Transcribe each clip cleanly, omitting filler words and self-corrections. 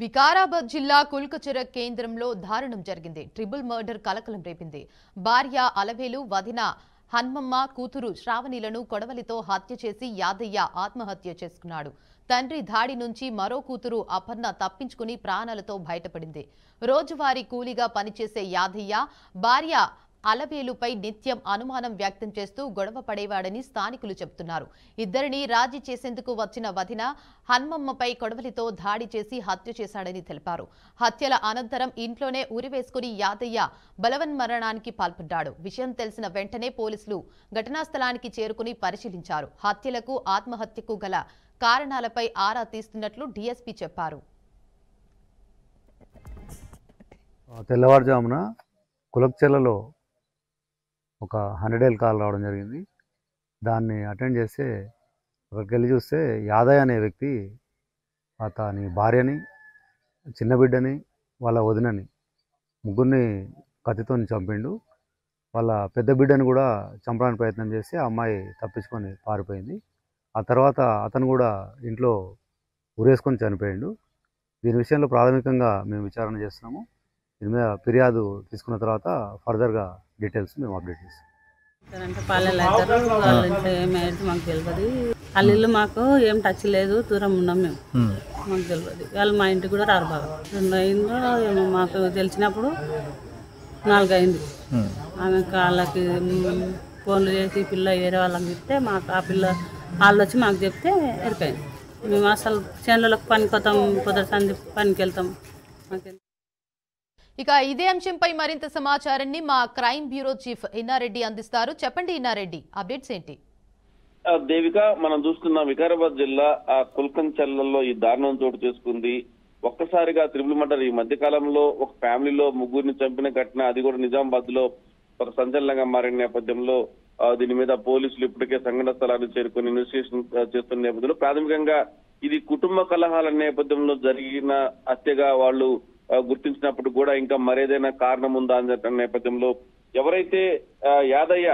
వికారాబాద్ జిల్లా కుల్కచెర కేంద్రంలో దారుణం జరిగింది. ట్రిపుల్ మర్డర్ కలకలం రేపింది. భార్య అలవేలు, వదిన హన్మమ్మ, కూతురు శ్రావణిలను కొడవలితో హత్య చేసి యాదయ్య ఆత్మహత్య చేసుకున్నాడు. తండ్రి దాడి నుంచి మరో కూతురు అపర్ణ తప్పించుకుని ప్రాణాలతో బయటపడింది. రోజువారీ కూలీగా పనిచేసే యాదయ్య భార్య అలవేలుపై నిత్యం అనుమానం వ్యక్తం చేస్తూ గొడవ పడేవాడని స్థానికులు చెబుతున్నారు. ఇద్దరిని రాజీ చేసేందుకు వచ్చిన వదిన హన్మమ్మపై కొడవలితో దాడి చేసి హత్య చేశాడని తెలిపారు. హత్యల అనంతరం ఇంట్లోనే ఉరివేసుకుని యాదయ్య బలవన్మరణానికి పాల్పడ్డాడు. విషయం తెలిసిన వెంటనే పోలీసులు ఘటనా స్థలానికి చేరుకుని పరిశీలించారు. హత్యలకు ఆత్మహత్యకు గల కారణాలపై ఆరా తీస్తున్నట్లు డీఎస్పీ చెప్పారు. తెల్లవారుజామున కులక్చెర్లలో ఒక 100 కాల్ రావడం జరిగింది. దాన్ని అటెండ్ చేస్తే అక్కడికి వెళ్ళి చూస్తే యాదయ్య అనే వ్యక్తి అతని భార్యని, చిన్న బిడ్డని, వాళ్ళ వదినని ముగ్గురిని కత్తితో చంపిండు. వాళ్ళ పెద్ద బిడ్డని కూడా చంపడానికి ప్రయత్నం చేసి ఆ అమ్మాయి తప్పించుకొని పారిపోయింది. ఆ తర్వాత అతను కూడా ఇంట్లో ఉరేసుకొని చనిపోయిండు. దీని విషయంలో ప్రాథమికంగా మేము విచారణ చేస్తున్నాము. దీని మీద ఫిర్యాదు తీసుకున్న తర్వాత ఫర్దర్గా డీటెయిల్స్ మేము అప్డేట్ చేస్తాం. అంటే పాలెలు అవుతారు, వాళ్ళు ఏమైతే మాకు తెలియదు. వాళ్ళ ఇల్లు మాకు ఏం టచ్ లేదు, దూరం ఉన్నాం మేము, మాకు తెలియదు. వాళ్ళు మా ఇంటికి కూడా రారు బాగా. 2 అయిందో ఏమో మాకు తెలిసినప్పుడు 4 అయింది. ఆమె వాళ్ళకి ఫోన్లు చేసి పిల్ల వేరే వాళ్ళకి చెప్తే మాకు ఆ పిల్ల వాళ్ళు వచ్చి మాకు చెప్తే ఎరిపోయింది. మేము అసలు చేనులకు పనికి పోతాం, కుదరసంది పనికి వెళ్తాం. ఇక ఇదే అంశంపై మరింత సమాచారాన్ని మా క్రైమ్ బ్యూరో చీఫ్ ఇన్నారెడ్డి అందిస్తారు. చెప్పండి ఇన్నారెడ్డి, అప్డేట్స్ ఏంటి? దేవిక, మనం చూస్తున్న వికారాబాద్ జిల్లా కుల్కంచెర్లలో ఈ దారుణం చోటు చేసుకుంది. ఒక్కసారిగా ట్రిపుల్ మర్డర్ ఈ మధ్య కాలంలో ఒక ఫ్యామిలీలో ముగ్గురిని చంపిన ఘటన, అది కూడా నిజామాబాద్ లో ఒక సంచలనంగా మారిన నేపథ్యంలో దీని మీద పోలీసులు ఇప్పటికే సంఘటన స్థలాన్ని చేరుకుని ఇన్వెస్టిగేషన్ చేస్తున్న నేపథ్యంలో ప్రాథమికంగా ఇది కుటుంబ కలహాల నేపథ్యంలో జరిగిన హత్యగా వాళ్ళు గుర్తించినప్పుడు కూడా ఇంకా మరేదైనా కారణం ఉందా అని నేపథ్యంలో ఎవరైతే యాదయ్య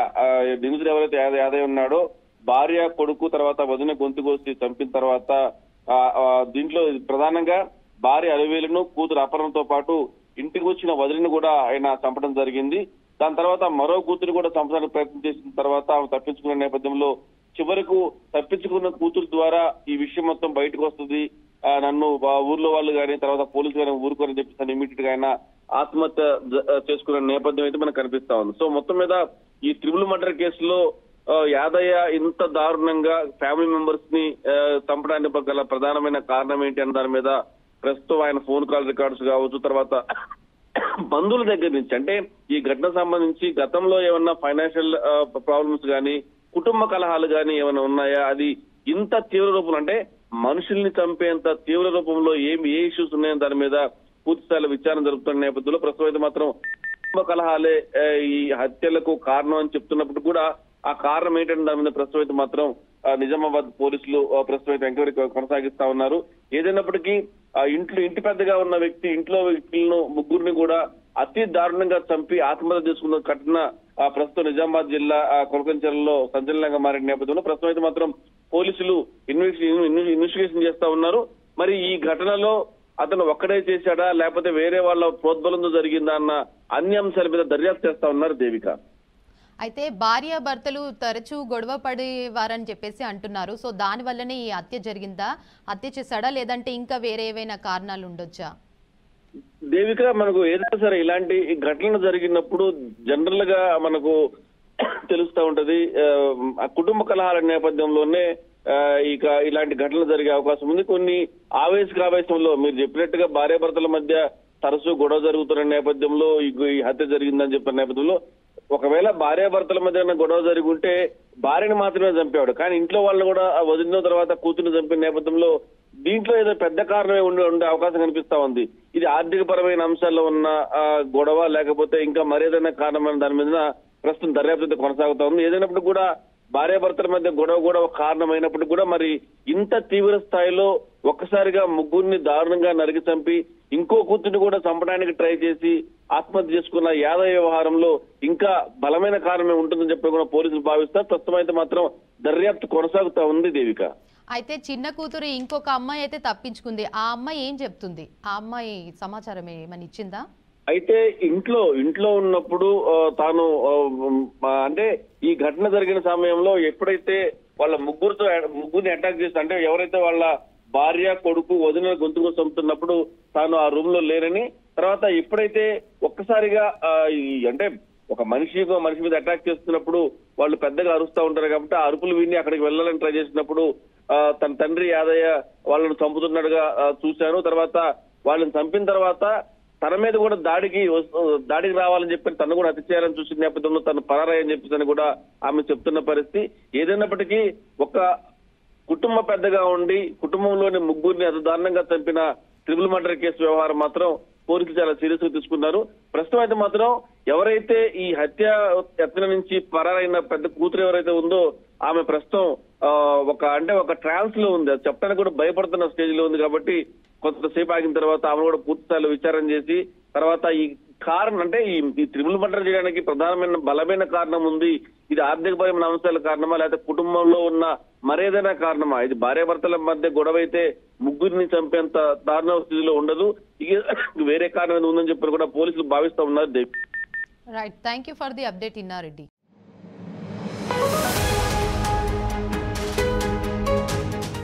నిందితుడు ఎవరైతే యాదయ్య ఉన్నాడో భార్య, కొడుకు, తర్వాత వదిన గొంతు కోసి చంపిన తర్వాత దీంట్లో ప్రధానంగా భార్య అలవేలును, కూతురు అపర్ణతో పాటు ఇంటికి వచ్చిన వదిలిని కూడా ఆయన చంపడం జరిగింది. దాని తర్వాత మరో కూతురు కూడా చంపడానికి ప్రయత్నం చేసిన తర్వాత ఆమె తప్పించుకున్న నేపథ్యంలో చివరకు తప్పించుకున్న కూతురు ద్వారా ఈ విషయం మొత్తం బయటకు వస్తుంది. నన్ను ఊర్లో వాళ్ళు కానీ తర్వాత పోలీసులు కానీ ఊరుకొని చెప్పేసి ఇమీడియట్ గా ఆయన ఆత్మహత్య చేసుకున్న నేపథ్యం అయితే మనకు కనిపిస్తా ఉంది. సో మొత్తం మీద ఈ ట్రిపుల్ మర్డర్ కేసులో యాదయ్య ఇంత దారుణంగా ఫ్యామిలీ మెంబర్స్ ని చంపడానికి గల ప్రధానమైన కారణం ఏంటి అన్న దాని మీద ప్రస్తుతం ఆయన ఫోన్ కాల్ రికార్డ్స్ కావచ్చు, తర్వాత బంధువుల దగ్గర నుంచి, అంటే ఈ ఘటన సంబంధించి గతంలో ఏమన్నా ఫైనాన్షియల్ ప్రాబ్లమ్స్ కానీ కుటుంబ కలహాలు కానీ ఏమైనా ఉన్నాయా, అది ఇంత తీవ్ర రూపంలో అంటే మనుషుల్ని చంపేంత తీవ్ర రూపంలో ఏ ఇష్యూస్ ఉన్నాయో దాని మీద పూర్తి స్థాయిలో విచారణ జరుపుతున్న నేపథ్యంలో ప్రస్తుతం అయితే మాత్రం కుటుంబ కలహాలే ఈ హత్యలకు కారణం అని చెప్తున్నప్పుడు కూడా ఆ కారణం ఏంటంటే దాని మీద ప్రస్తుతం అయితే మాత్రం నిజామాబాద్ పోలీసులు ప్రస్తుతం అయితే ఎంక్వైరీ కొనసాగిస్తా ఉన్నారు. ఏదైనప్పటికీ ఇంటి పెద్దగా ఉన్న వ్యక్తి ఇంట్లో వ్యక్తులను ముగ్గురిని కూడా అతి దారుణంగా చంపి ఆత్మహత్య చేసుకున్న ఘటన ప్రస్తుతం నిజామాబాద్ జిల్లా కుల్కంచెర్లలో సంచలనంగా మారిన నేపథ్యంలో ప్రస్తుతం అయితే మాత్రం పోలీసులు ఇన్వెస్టిగేషన్ చేస్తా ఉన్నారు. మరి ఈ ఘటనలో అతను ఒక్కడే చేశాడా లేకపోతే వేరే వాళ్ళ ప్రోద్బలంతో జరిగిందా అన్న అన్ని అంశాల మీద దర్యాప్తు చేస్తా ఉన్నారు దేవిక. అయితే భార్య భర్తలు తరచూ గొడవ పడేవారని చెప్పేసి అంటున్నారు. సో దాని వల్లనే ఈ హత్య జరిగిందా, హత్య చేశాడా, లేదంటే ఇంకా వేరే ఏవైనా కారణాలు ఉండొచ్చా? దేవిక, మనకు ఏదైనా సరే ఇలాంటి ఘటనలు జరిగినప్పుడు జనరల్ గా మనకు తెలుస్తా ఉంటది కుటుంబ కలహాల నేపథ్యంలోనే ఇక ఇలాంటి ఘటనలు జరిగే అవకాశం ఉంది. కొన్ని ఆవేశంలో మీరు చెప్పినట్టుగా భార్యాభర్తల మధ్య తరచూ గొడవ జరుగుతున్న నేపథ్యంలో ఈ హత్య జరిగిందని చెప్పిన నేపథ్యంలో ఒకవేళ భార్యాభర్తల మధ్య గొడవ జరిగి ఉంటే భార్యని మాత్రమే చంపేవాడు, కానీ ఇంట్లో వాళ్ళని కూడా వదిలిన తర్వాత కూతురుని చంపిన నేపథ్యంలో దీంట్లో ఏదో పెద్ద కారణమే ఉండే అవకాశం కనిపిస్తా ఉంది. ఇది ఆర్థిక పరమైన అంశాల్లో ఉన్న గొడవ లేకపోతే ఇంకా మరేదైనా కారణమైన దాని మీద ప్రస్తుతం దర్యాప్తు కొనసాగుతా ఉంది. ఏదైనప్పుడు కూడా భార్యాభర్తల మధ్య గొడవ కూడా ఒక కారణమైనప్పుడు కూడా మరి ఇంత తీవ్ర స్థాయిలో ఒక్కసారిగా ముగ్గురిని దారుణంగా నరికి చంపి ఇంకో కూతురిని కూడా చంపడానికి ట్రై చేసి ఆత్మహత్య చేసుకున్న యాదయ్య వ్యవహారంలో ఇంకా బలమైన కారణమే ఉంటుందని చెప్పి కూడా పోలీసులు భావిస్తారు. ప్రస్తుతం అయితే మాత్రం దర్యాప్తు కొనసాగుతా ఉంది దేవిక. అయితే చిన్న కూతురు ఇంకొక అమ్మాయి అయితే తప్పించుకుంది. ఆ అమ్మాయి ఏం చెప్తుంది? ఆ అమ్మాయి సమాచారం ఏమని ఇచ్చిందా? అయితే ఇంట్లో ఉన్నప్పుడు తాను అంటే ఈ ఘటన జరిగిన సమయంలో ఎప్పుడైతే వాళ్ళ ముగ్గురిని అటాక్ చేస్తా అంటే ఎవరైతే వాళ్ళ భార్య కొడుకు వదిన గొంతుకు చంపుతున్నప్పుడు తాను ఆ రూమ్ లో లేరని, తర్వాత ఎప్పుడైతే ఒక్కసారిగా అంటే ఒక మనిషి మీద అటాక్ చేస్తున్నప్పుడు వాళ్ళు పెద్దగా అరుస్తూ ఉంటారు కాబట్టి ఆ అరుపులు విని అక్కడికి వెళ్ళాలని ట్రై చేసినప్పుడు తన తండ్రి యాదయ్య వాళ్ళని చంపుతున్నట్టుగా చూశాను. తర్వాత వాళ్ళని చంపిన తర్వాత తన మీద కూడా దాడికి రావాలని చెప్పి తను కూడా హత్య చేయాలని చూసిన నేపథ్యంలో తను పరారయ్యని చెప్పేసి కూడా ఆమె చెప్తున్న పరిస్థితి. ఏదైనప్పటికీ ఒక కుటుంబ పెద్దగా ఉండి కుటుంబంలోని ముగ్గురిని అతి దారుణంగా చంపిన ట్రిపుల్ మర్డర్ కేసు వ్యవహారం మాత్రం పోలీసులు చాలా సీరియస్ గా తీసుకున్నారు. ప్రస్తుతం అయితే మాత్రం ఎవరైతే ఈ హత్య యత్నం నుంచి పరారైన పెద్ద కూతురు ఎవరైతే ఉందో ఆమె ప్రస్తుతం ఒక ట్రాన్స్ లో ఉంది. అది చెప్పడానికి కూడా భయపడుతున్న స్టేజ్ లో ఉంది. కాబట్టి కొంతసేపు ఆగిన తర్వాత ఆమె కూడా పూర్తి స్థాయిలో విచారణ చేసి తర్వాత ఈ కారణం అంటే ఈ ట్రిపుల్ మర్డర్ చేయడానికి ప్రధానమైన బలమైన కారణం ఉంది. ఇది ఆర్థికపరమైన అంశాల కారణమా లేకపోతే కుటుంబంలో ఉన్న మరేదైనా కారణమా? ఇది భార్యాభర్తల మధ్య గొడవ అయితే ముగ్గురిని చంపేంత దారుణ స్థితిలో ఉండదు. ఇక వేరే కారణం ఉందని చెప్పి కూడా పోలీసులు భావిస్తా ఉన్నారు. Right, thank you for the update Inna Reddy.